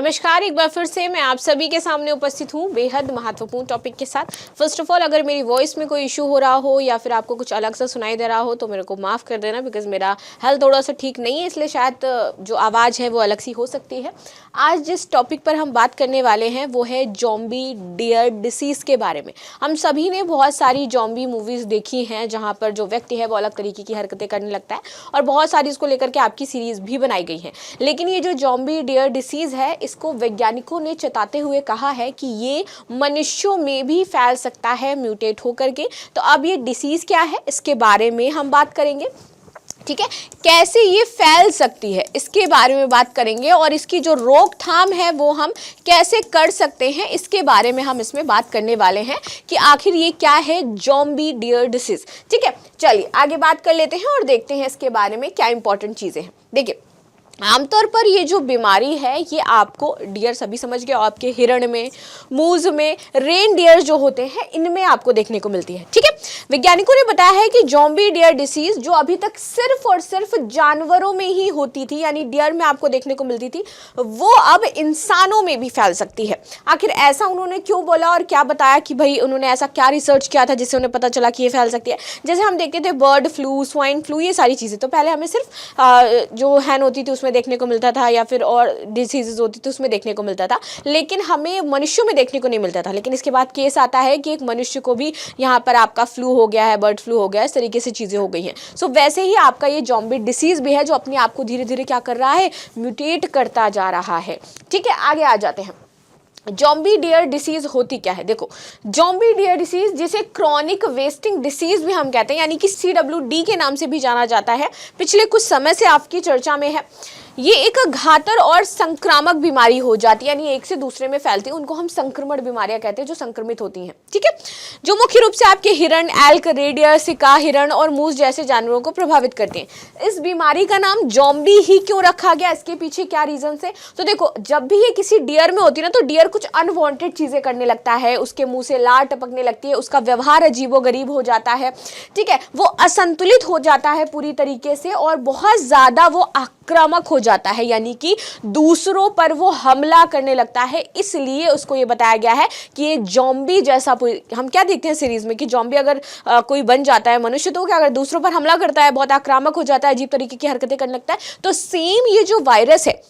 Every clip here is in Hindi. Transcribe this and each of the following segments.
नमस्कार, एक बार फिर से मैं आप सभी के सामने उपस्थित हूँ बेहद महत्वपूर्ण टॉपिक के साथ। फर्स्ट ऑफ ऑल, अगर मेरी वॉइस में कोई इशू हो रहा हो या फिर आपको कुछ अलग सा सुनाई दे रहा हो तो मेरे को माफ़ कर देना, बिकॉज मेरा हेल्थ थोड़ा सा ठीक नहीं है, इसलिए शायद जो आवाज़ है वो अलग सी हो सकती है। आज जिस टॉपिक पर हम बात करने वाले हैं वो है जॉम्बी डियर डिसीज़ के बारे में। हम सभी ने बहुत सारी जॉम्बी मूवीज़ देखी हैं जहाँ पर जो व्यक्ति है वो अलग तरीके की हरकतें करने लगता है, और बहुत सारी इसको लेकर के आपकी सीरीज़ भी बनाई गई हैं। लेकिन ये जो जॉम्बी डियर डिसीज़ है, इसको वैज्ञानिकों ने चेताते हुए कहा है कि ये मनुष्यों में भी फैल सकता है म्यूटेट होकर के। तो अब ये डिसीज़ क्या है इसके बारे में हम बात करेंगे, ठीक है। कैसे ये फैल सकती है इसके बारे में बात करेंगे, और इसकी जो रोकथाम है वो हम कैसे कर सकते हैं इसके बारे में हम इसमें बात करने वाले हैं कि आखिर ये क्या है जॉम्बी डियर डिसीज़, ठीक है। चलिए आगे बात कर लेते हैं और देखते हैं इसके बारे में क्या इंपॉर्टेंट चीज़ें हैं। देखिए, आमतौर पर ये जो बीमारी है ये आपको, डियर सभी समझ गए, आपके हिरण में, मूज में, रेन डियर जो होते हैं इनमें आपको देखने को मिलती है, ठीक है। वैज्ञानिकों ने बताया है कि जॉम्बी डियर डिसीज जो अभी तक सिर्फ और सिर्फ जानवरों में ही होती थी, यानी डियर में आपको देखने को मिलती थी, वो अब इंसानों में भी फैल सकती है। आखिर ऐसा उन्होंने क्यों बोला और क्या बताया कि भाई उन्होंने ऐसा क्या रिसर्च किया था जिससे उन्हें पता चला कि ये फैल सकती है। जैसे हम देखते थे बर्ड फ्लू, स्वाइन फ्लू, ये सारी चीज़ें तो पहले हमें सिर्फ जो हैन होती थी उसमें देखने को मिलता था, या फिर और डिसीजेज होती थी उसमें देखने को मिलता था, लेकिन हमें मनुष्यों में देखने को नहीं मिलता था। लेकिन इसके बाद केस आता है कि एक मनुष्य को भी यहाँ पर आपका फ्लू हो गया है, बर्ड फ्लू हो गया है, इस तरीके से चीज़ें हो गई हैं। सो वैसे ही आपका ये जॉम्बी डिसीज़ भी है जो अपने आप को धीरे धीरे क्या कर रहा है, म्यूटेट करता जा रहा है, ठीक है। आगे आ जाते हैं। जॉम्बी डियर डिसीज होती क्या है। देखो, जॉम्बी डियर डिसीज जिसे क्रॉनिक वेस्टिंग डिसीज भी हम कहते हैं, यानी कि CWD के नाम से भी जाना जाता है, पिछले कुछ समय से आपकी चर्चा में है। ये एक घातक और संक्रामक बीमारी हो जाती है, यानी एक से दूसरे में फैलती है, उनको हम संक्रमण बीमारियां कहते हैं जो संक्रमित होती हैं, ठीक है। जो मुख्य रूप से आपके हिरण, एल्क, रेडियर, सिका, हिरण और मूस जैसे जानवरों को प्रभावित करती हैं। इस बीमारी का नाम जॉम्बी ही क्यों रखा गया, इसके पीछे क्या रीजन है। तो देखो, जब भी ये किसी डियर में होती है ना, तो डियर कुछ अनवांटेड चीजें करने लगता है, उसके मुंह से लार टपकने लगती है, उसका व्यवहार अजीबोगरीब हो जाता है, ठीक है। वो असंतुलित हो जाता है पूरी तरीके से, और बहुत ज्यादा वो आक्रामक हो जाता है, यानी कि दूसरों पर वो हमला करने लगता है। इसलिए उसको ये बताया गया है कि ये जॉम्बी जैसा, हम क्या देखते हैं सीरीज में कि जॉम्बी अगर कोई बन जाता है मनुष्य, तो क्या अगर दूसरों पर हमला करता है, बहुत आक्रामक हो जाता है, अजीब तरीके की हरकतें करने लगता है, तो सेम ये जो वायरस है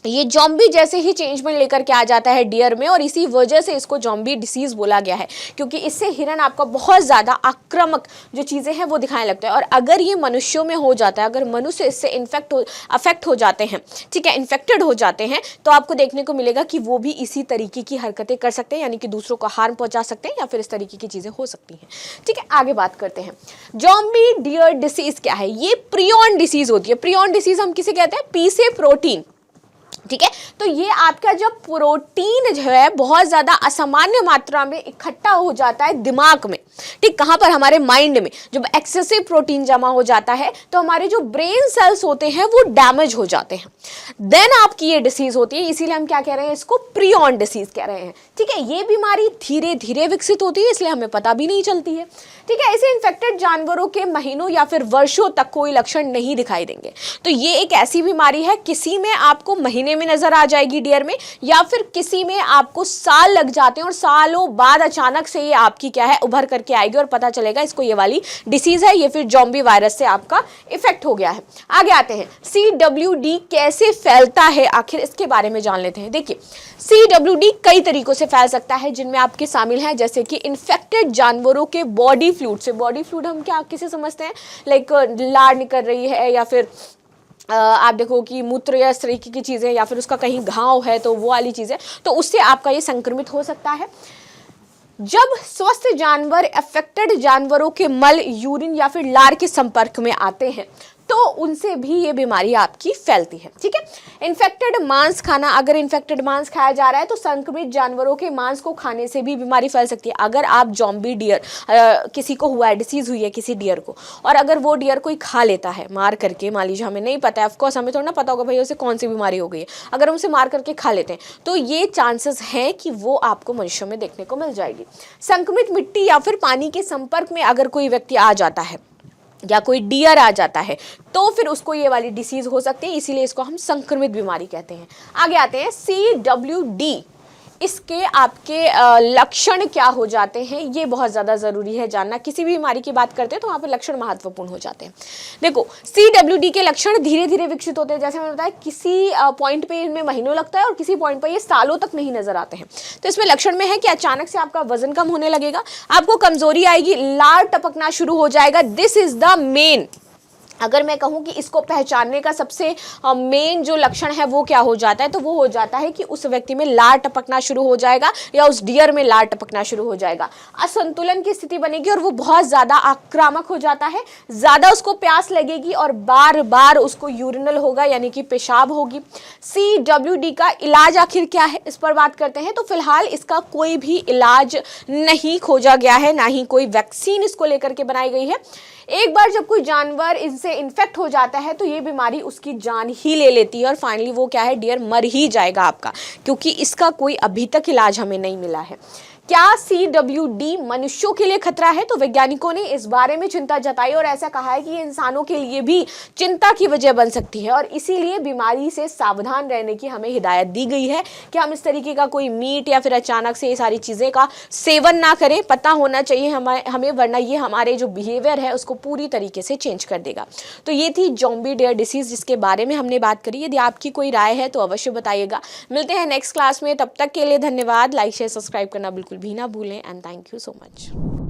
ये जॉम्बी जैसे ही चेंजमेंट लेकर के आ जाता है डियर में, और इसी वजह से इसको जॉम्बी डिसीज बोला गया है, क्योंकि इससे हिरन आपका बहुत ज़्यादा आक्रामक जो चीज़ें हैं वो दिखाने लगता है। और अगर ये मनुष्यों में हो जाता है, अगर मनुष्य इससे अफेक्ट हो जाते हैं, ठीक है, इन्फेक्टेड हो जाते हैं, तो आपको देखने को मिलेगा कि वो भी इसी तरीके की हरकतें कर सकते हैं, यानी कि दूसरों को हार्म पहुंचा सकते हैं, या फिर इस तरीके की चीज़ें हो सकती हैं, ठीक है। आगे बात करते हैं, जॉम्बी डियर डिसीज क्या है। ये प्रियॉन डिसीज होती है। प्रियॉन डिसीज हम किसे कहते हैं, पी से प्रोटीन, ठीक है। तो ये आपका जब प्रोटीन जो है बहुत ज्यादा असामान्य मात्रा में इकट्ठा हो जाता है दिमाग में, ठीक, कहां पर, हमारे माइंड में। जब एक्सेसिव प्रोटीन जमा हो जाता है तो हमारे जो ब्रेन सेल्स होते हैं वो डैमेज हो जाते हैं, देन आपकी ये डिसीज होती है। इसीलिए हम क्या कह रहे हैं, इसको प्रियॉन डिसीज कह रहे हैं, ठीक है। ये बीमारी धीरे धीरे विकसित होती है, इसलिए हमें पता भी नहीं चलती है, ठीक है। इसे इन्फेक्टेड जानवरों के महीनों या फिर वर्षों तक कोई लक्षण नहीं दिखाई देंगे। तो ये एक ऐसी बीमारी है, किसी में आपको महीने में नजर आ जाएगी डियर में, या फिर किसी में आपको साल लग जाते हैं, और सालों बाद अचानक से ये आपकी क्या है, उभर करके आएगी और पता चलेगा इसको ये वाली डिसीज है, ये फिर जॉम्बी वायरस से आपका इफेक्ट हो गया है। आगे आते हैं, CWD कैसे फैलता है, आखिर इसके बारे में जान लेते हैं। देखिए, CWD कई तरीकों से फैल सकता है, जिनमें आपके शामिल हैं जैसे कि इन्फेक्टेड जानवरों के बॉडी फ्लूइड से। बॉडी फ्लूइड हम क्या किसे समझते हैं, लाइक लार निकल रही है, या फिर आप देखो कि मूत्र या इस तरीके की चीज़ें, या फिर उसका कहीं घाव है तो वो वाली चीज़ें, तो उससे आपका ये संक्रमित हो सकता है। जब स्वस्थ जानवर अफेक्टेड जानवरों के मल, यूरिन या फिर लार के संपर्क में आते हैं तो उनसे भी ये बीमारी आपकी फैलती है, ठीक है। इन्फेक्टेड मांस खाना, अगर इन्फेक्टेड मांस खाया जा रहा है तो संक्रमित जानवरों के मांस को खाने से भी बीमारी फैल सकती है। अगर आप जॉम्बी डियर, किसी को हुआ है, डिसीज हुई है किसी डियर को, और अगर वो डियर कोई खा लेता है मार करके, मान लीजिए हमें नहीं पता है, ऑफकोर्स हमें थोड़ा ना पता होगा भाई उसे कौन सी बीमारी हो गई है, अगर हम उसे मार करके खा लेते हैं तो ये चांसेस हैं कि वो आपको मनुष्यों में देखने को मिल जाएगी। संक्रमित मिट्टी या फिर पानी के संपर्क में अगर कोई व्यक्ति आ जाता है, या कोई डियर आ जाता है तो फिर उसको ये वाली डिसीज हो सकती है, इसीलिए इसको हम संक्रमित बीमारी कहते हैं। आगे आते हैं CWD। इसके आपके लक्षण क्या हो जाते हैं, ये बहुत ज़्यादा ज़रूरी है जानना। किसी भी बीमारी की बात करते हैं तो वहाँ पर लक्षण महत्वपूर्ण हो जाते हैं। देखो, CWD के लक्षण धीरे धीरे विकसित होते हैं। जैसे मैंने बताया, किसी पॉइंट पे इनमें महीनों लगता है और किसी पॉइंट पे ये सालों तक नहीं नजर आते हैं। तो इसमें लक्षण में है कि अचानक से आपका वजन कम होने लगेगा, आपको कमजोरी आएगी, लार टपकना शुरू हो जाएगा। दिस इज द मेन, अगर मैं कहूँ कि इसको पहचानने का सबसे मेन जो लक्षण है वो क्या हो जाता है, तो वो हो जाता है कि उस व्यक्ति में लार टपकना शुरू हो जाएगा या उस डियर में लार टपकना शुरू हो जाएगा। असंतुलन की स्थिति बनेगी और वो बहुत ज़्यादा आक्रामक हो जाता है, ज़्यादा उसको प्यास लगेगी और बार बार उसको यूरिनल होगा, यानी कि पेशाब होगी। CWD का इलाज आखिर क्या है, इस पर बात करते हैं। तो फिलहाल इसका कोई भी इलाज नहीं खोजा गया है, ना ही कोई वैक्सीन इसको लेकर के बनाई गई है। एक बार जब कोई जानवर इनसे इन्फेक्ट हो जाता है तो ये बीमारी उसकी जान ही ले लेती है और फाइनली वो क्या है, डियर मर ही जाएगा आपका, क्योंकि इसका कोई अभी तक इलाज हमें नहीं मिला है। क्या CWD मनुष्यों के लिए खतरा है? तो वैज्ञानिकों ने इस बारे में चिंता जताई और ऐसा कहा है कि ये इंसानों के लिए भी चिंता की वजह बन सकती है और इसीलिए बीमारी से सावधान रहने की हमें हिदायत दी गई है कि हम इस तरीके का कोई मीट या फिर अचानक से ये सारी चीज़ें का सेवन ना करें। पता होना चाहिए हमें, वरना ये हमारे जो बिहेवियर है उसको पूरी तरीके से चेंज कर देगा। तो ये थी ज़ॉम्बी डियर डिसीज़ जिसके बारे में हमने बात करी। यदि आपकी कोई राय है तो अवश्य बताइएगा। मिलते हैं नेक्स्ट क्लास में, तब तक के लिए धन्यवाद। लाइक शेयर सब्सक्राइब करना बिल्कुल भी ना भूलें and thank you so much.